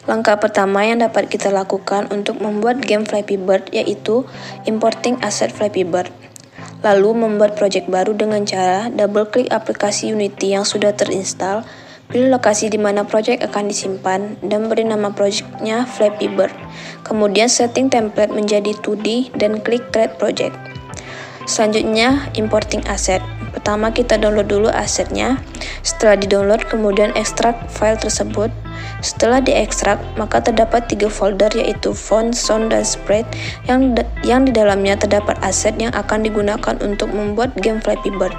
Langkah pertama yang dapat kita lakukan untuk membuat game Flappy Bird yaitu importing aset Flappy Bird. Lalu membuat project baru dengan cara double klik aplikasi Unity yang sudah terinstall, pilih lokasi di mana project akan disimpan, dan beri nama projectnya Flappy Bird. Kemudian setting template menjadi 2D dan klik Create Project. Selanjutnya, importing aset. Pertama kita download dulu asetnya. Setelah di-download, kemudian ekstrak file tersebut. Setelah diekstrak, maka terdapat 3 folder yaitu font, sound, dan sprite yang di dalamnya terdapat aset yang akan digunakan untuk membuat game Flappy Bird.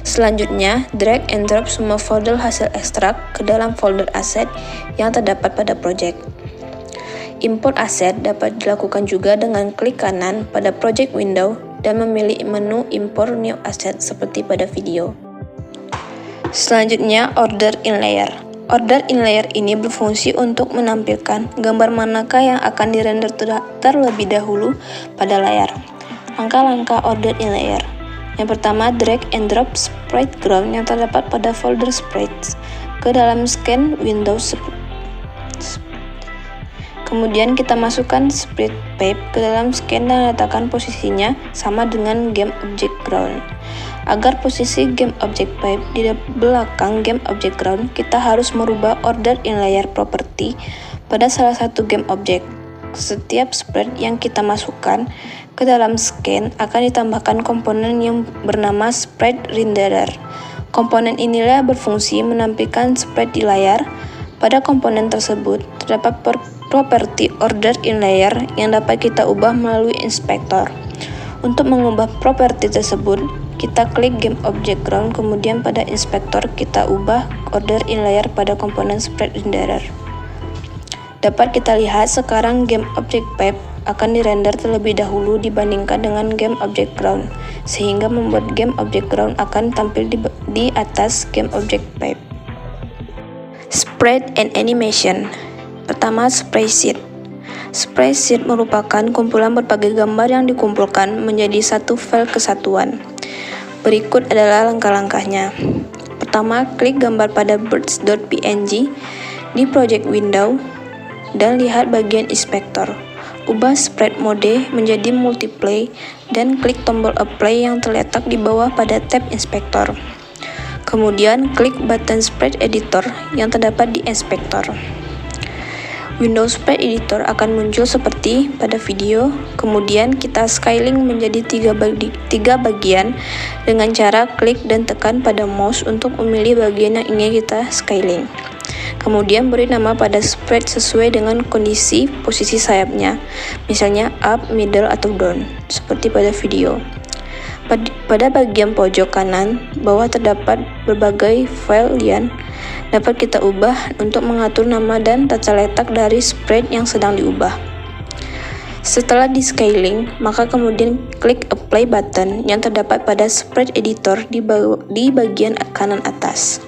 Selanjutnya, drag and drop semua folder hasil ekstrak ke dalam folder aset yang terdapat pada project. Import aset dapat dilakukan juga dengan klik kanan pada project window dan memilih menu import new asset seperti pada video. Selanjutnya, order in layer. Order in layer ini berfungsi untuk menampilkan gambar manakah yang akan dirender terlebih dahulu pada layar. Langkah-langkah order in layer. Yang pertama, drag and drop sprite ground yang terdapat pada folder sprites ke dalam scan window. Kemudian kita masukkan sprite pipe ke dalam scan dan letakkan posisinya sama dengan game object ground. Agar posisi game object pipe di belakang game object ground, kita harus merubah order in layer property pada salah satu game object. Setiap sprite yang kita masukkan ke dalam scan akan ditambahkan komponen yang bernama sprite renderer. Komponen inilah berfungsi menampilkan sprite di layar. Pada komponen tersebut terdapat properti order in layer yang dapat kita ubah melalui inspektor. Untuk mengubah properti tersebut, kita klik game object ground, kemudian pada inspektor kita ubah order in layer pada komponen sprite renderer. Dapat kita lihat sekarang game object pipe akan dirender terlebih dahulu dibandingkan dengan game object ground, sehingga membuat game object ground akan tampil di atas game object pipe. Sprite and animation. Pertama, sprite sheet. Sprite sheet merupakan kumpulan berbagai gambar yang dikumpulkan menjadi satu file kesatuan. Berikut adalah langkah-langkahnya. Pertama, klik gambar pada birds.png di project window dan lihat bagian inspektor. Ubah sprite mode menjadi multiply dan klik tombol apply yang terletak di bawah pada tab inspektor. Kemudian klik button sprite editor yang terdapat di inspektor. Windows Sprite Editor akan muncul seperti pada video. Kemudian kita scaling menjadi 3 bagian dengan cara klik dan tekan pada mouse untuk memilih bagian yang ingin kita scaling. Kemudian beri nama pada sprite sesuai dengan kondisi posisi sayapnya, misalnya up, middle, atau down, seperti pada video. Pada bagian pojok kanan bawah terdapat berbagai file yang dapat kita ubah untuk mengatur nama dan tata letak dari sprite yang sedang diubah. Setelah di scaling, maka kemudian klik apply button yang terdapat pada sprite editor di bagian kanan atas.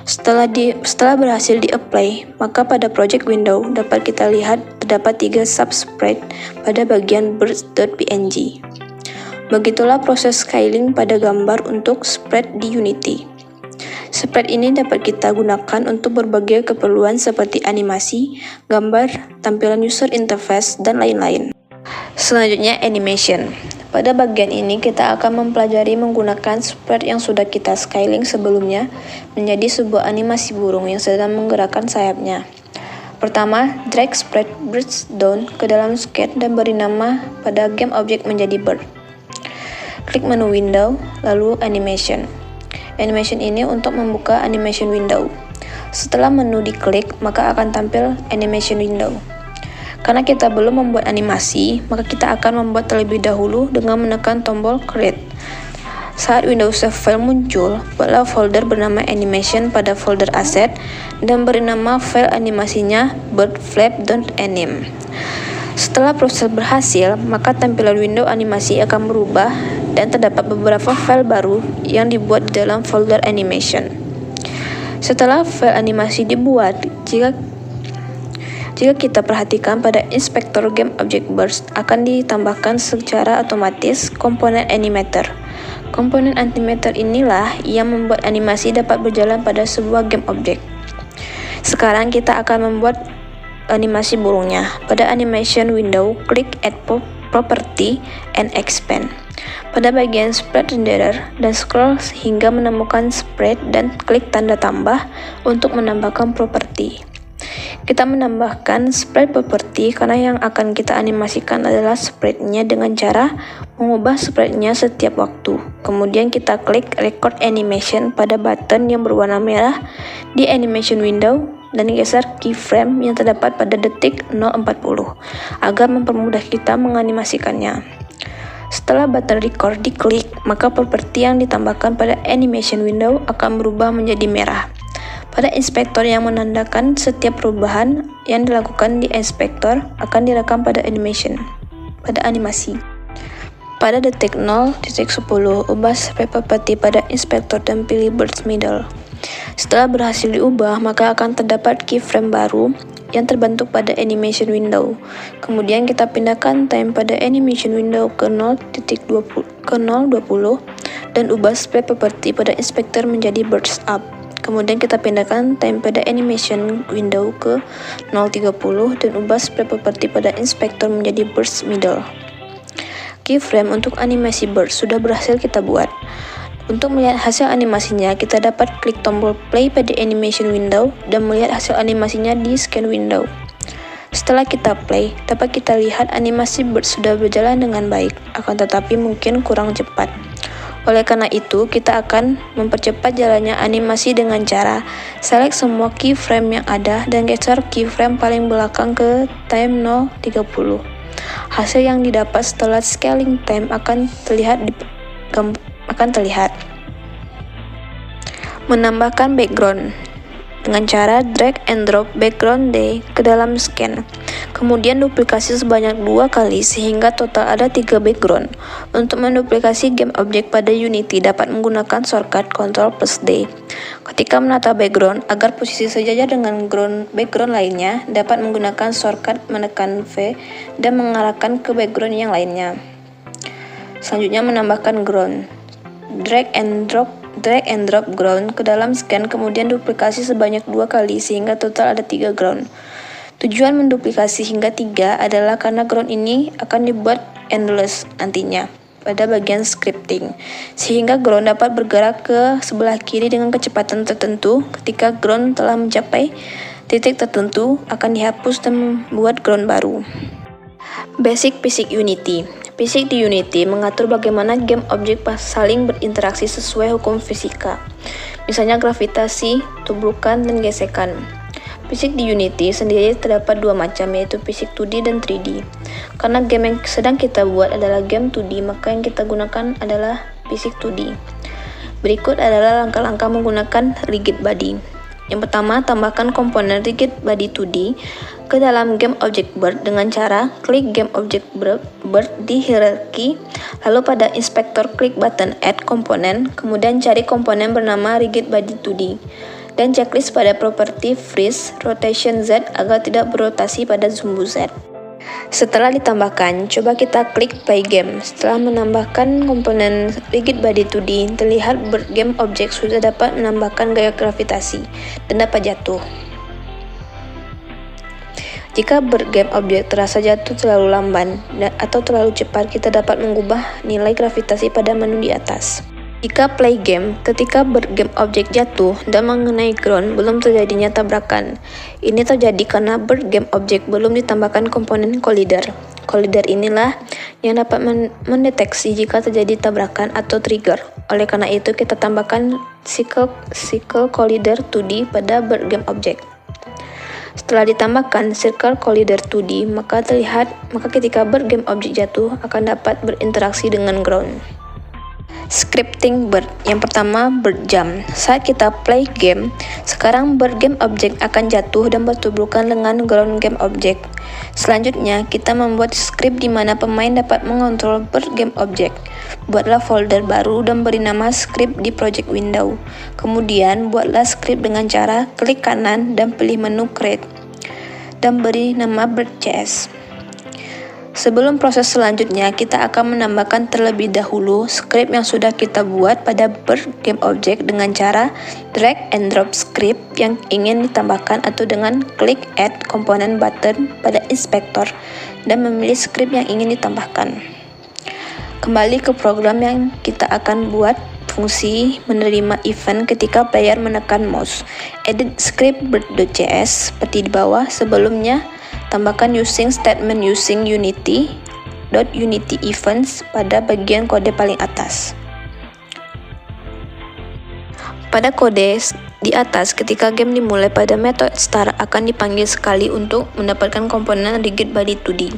Setelah berhasil di apply, maka pada project window dapat kita lihat terdapat 3 subsprite pada bagian birds.png. Begitulah proses scaling pada gambar untuk sprite di Unity. Sprite ini dapat kita gunakan untuk berbagai keperluan seperti animasi, gambar, tampilan user interface, dan lain-lain. Selanjutnya, animation. Pada bagian ini kita akan mempelajari menggunakan sprite yang sudah kita scaling sebelumnya menjadi sebuah animasi burung yang sedang menggerakkan sayapnya. Pertama, drag sprite birds down ke dalam scan dan beri nama pada game object menjadi bird. Klik menu window, lalu animation. Animation ini untuk membuka animation window. Setelah menu diklik, maka akan tampil animation window. Karena kita belum membuat animasi, maka kita akan membuat terlebih dahulu dengan menekan tombol create. Saat Windows Save File muncul, buatlah folder bernama animation pada folder asset dan beri nama file animasinya birdflap.anim. Setelah proses berhasil, maka tampilan window animasi akan berubah dan terdapat beberapa file baru yang dibuat di dalam folder animation. Setelah file animasi dibuat, jika kita perhatikan pada inspektor game object burst akan ditambahkan secara otomatis komponen animator. Komponen animator inilah yang membuat animasi dapat berjalan pada sebuah game object. Sekarang kita akan membuat animasi burungnya. Pada animation window, klik Add Property and Expand. Pada bagian Spread Renderer, dan scroll hingga menemukan Spread dan klik tanda tambah untuk menambahkan properti. Kita menambahkan Spread Property karena yang akan kita animasikan adalah spread-nya dengan cara mengubah spread-nya setiap waktu. Kemudian kita klik Record Animation pada button yang berwarna merah di animation window dan geser keyframe yang terdapat pada detik 0.40 agar mempermudah kita menganimasikannya. Setelah button record diklik, maka properti yang ditambahkan pada animation window akan berubah menjadi merah. Pada inspektor yang menandakan setiap perubahan yang dilakukan di inspektor akan direkam pada animasi. Pada detik 0.10, ubah spread property pada inspektor dan pilih Burst Middle. Setelah berhasil diubah, maka akan terdapat keyframe baru yang terbentuk pada animation window. Kemudian kita pindahkan time pada animation window ke 0.20 dan ubah spread property pada inspektor menjadi burst up. Kemudian kita pindahkan time pada animation window ke 0.30 dan ubah spread property pada inspektor menjadi burst middle. Keyframe untuk animasi burst sudah berhasil kita buat. Untuk melihat hasil animasinya, kita dapat klik tombol play pada animation window dan melihat hasil animasinya di scan window. Setelah kita play, dapat kita lihat animasi bird sudah berjalan dengan baik, akan tetapi mungkin kurang cepat. Oleh karena itu, kita akan mempercepat jalannya animasi dengan cara select semua keyframe yang ada dan geser keyframe paling belakang ke time 0.30. Hasil yang didapat setelah scaling time akan terlihat. Menambahkan background dengan cara drag and drop background day ke dalam scan. Kemudian duplikasi sebanyak 2 kali sehingga total ada 3 background. Untuk menduplikasi game objek pada Unity dapat menggunakan shortcut Ctrl+D. Ketika menata background, agar posisi sejajar dengan background lainnya, dapat menggunakan shortcut menekan V dan mengarahkan ke background yang lainnya. Selanjutnya menambahkan ground. Drag and drop ground ke dalam scan, kemudian duplikasi sebanyak 2 kali sehingga total ada 3 ground. Tujuan menduplikasi hingga 3 adalah karena ground ini akan dibuat endless nantinya pada bagian scripting, sehingga ground dapat bergerak ke sebelah kiri dengan kecepatan tertentu. Ketika ground telah mencapai titik tertentu, akan dihapus dan membuat ground baru. Basic Physics Unity. Fisik di Unity mengatur bagaimana game objek saling berinteraksi sesuai hukum fisika. Misalnya gravitasi, tubrukan, dan gesekan. Fisik di Unity sendiri terdapat 2 macam, yaitu fisik 2D dan 3D. Karena game yang sedang kita buat adalah game 2D, maka yang kita gunakan adalah fisik 2D. Berikut adalah langkah-langkah menggunakan rigid body. Yang pertama, tambahkan komponen rigid body 2D ke dalam game object bird dengan cara klik game object bird di hierarki, lalu pada inspektor klik button add komponen, kemudian cari komponen bernama rigid body 2D dan checklist pada properti freeze rotation Z agar tidak berotasi pada sumbu Z. Setelah ditambahkan, coba kita klik play game. Setelah menambahkan komponen rigid body 2D, terlihat game objek sudah dapat menambahkan gaya gravitasi dan dapat jatuh. Jika game objek terasa jatuh terlalu lamban atau terlalu cepat, kita dapat mengubah nilai gravitasi pada menu di atas. Jika play game, ketika game objek jatuh dan mengenai ground, belum terjadinya tabrakan. Ini terjadi karena game objek belum ditambahkan komponen collider. Collider inilah yang dapat mendeteksi jika terjadi tabrakan atau trigger. Oleh karena itu, kita tambahkan Circle Collider 2D pada game objek. Setelah ditambahkan Circle Collider 2D, maka ketika game objek jatuh akan dapat berinteraksi dengan ground. Scripting bird. Yang pertama, bird jump. Saat kita play game, sekarang game objek akan jatuh dan bertuburkan dengan ground game objek. Selanjutnya, kita membuat script di mana pemain dapat mengontrol game objek. Buatlah folder baru dan beri nama script di project window. Kemudian, buatlah script dengan cara klik kanan dan pilih menu create dan beri nama bird.cs. Sebelum proses selanjutnya, kita akan menambahkan terlebih dahulu script yang sudah kita buat pada Bird-GameObject dengan cara drag and drop script yang ingin ditambahkan atau dengan klik add component button pada inspektor dan memilih script yang ingin ditambahkan. Kembali ke program yang kita akan buat, fungsi menerima event ketika player menekan mouse. Edit script bird.js seperti di bawah. Sebelumnya, tambahkan using statement using Unity events pada bagian kode paling atas. Pada kode di atas, ketika game dimulai pada metode start akan dipanggil sekali untuk mendapatkan komponen rigid body 2D.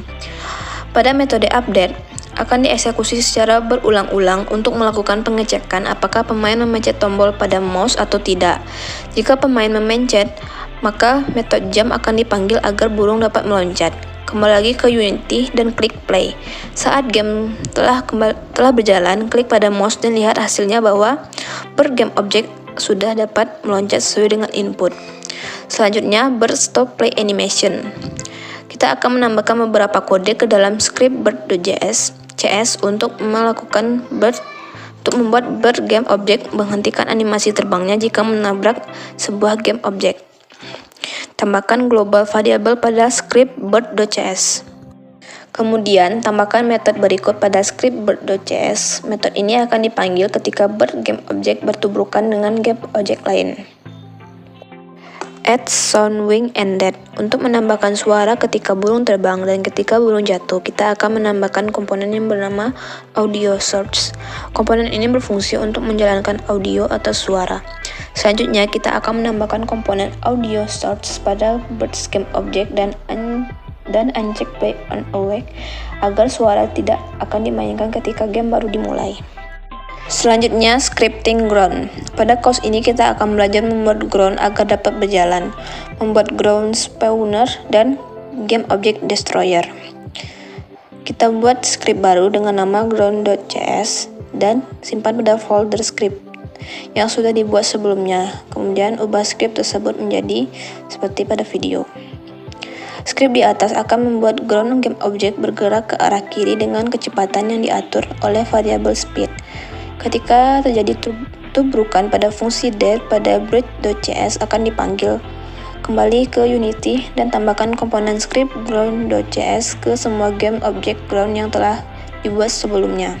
Pada metode update, akan dieksekusi secara berulang-ulang untuk melakukan pengecekan apakah pemain memencet tombol pada mouse atau tidak. Jika pemain memencet, maka metode jump akan dipanggil agar burung dapat meloncat. Kembali lagi ke Unity dan klik play. Saat game telah berjalan, klik pada mouse dan lihat hasilnya bahwa Bird-GameObject sudah dapat meloncat sesuai dengan input. Selanjutnya, Bird Stop Play Animation. Kita akan menambahkan beberapa kode ke dalam script bird.js untuk membuat Bird-GameObject menghentikan animasi terbangnya jika menabrak sebuah game object. Tambahkan global variable pada script bird.js. Kemudian, tambahkan metode berikut pada script bird.js. Metode ini akan dipanggil ketika Bird-GameObject bertubrukan dengan game object lain. Add sound wing and dead. Untuk menambahkan suara ketika burung terbang dan ketika burung jatuh, kita akan menambahkan komponen yang bernama audio source. Komponen ini berfungsi untuk menjalankan audio atau suara. Selanjutnya, kita akan menambahkan komponen audio source pada Bird-GameObject dan uncheck play on awake agar suara tidak akan dimainkan ketika game baru dimulai. Selanjutnya, scripting ground. Pada course ini kita akan belajar membuat ground agar dapat berjalan, membuat ground spawner dan game object destroyer. Kita buat script baru dengan nama ground.js dan simpan pada folder script yang sudah dibuat sebelumnya. Kemudian ubah script tersebut menjadi seperti pada video. Script di atas akan membuat ground game object bergerak ke arah kiri dengan kecepatan yang diatur oleh variabel speed. Ketika terjadi tubrukan pada fungsi dead pada bird.js akan dipanggil. Kembali ke Unity dan tambahkan komponen script ground.js ke semua game object ground yang telah dibuat sebelumnya.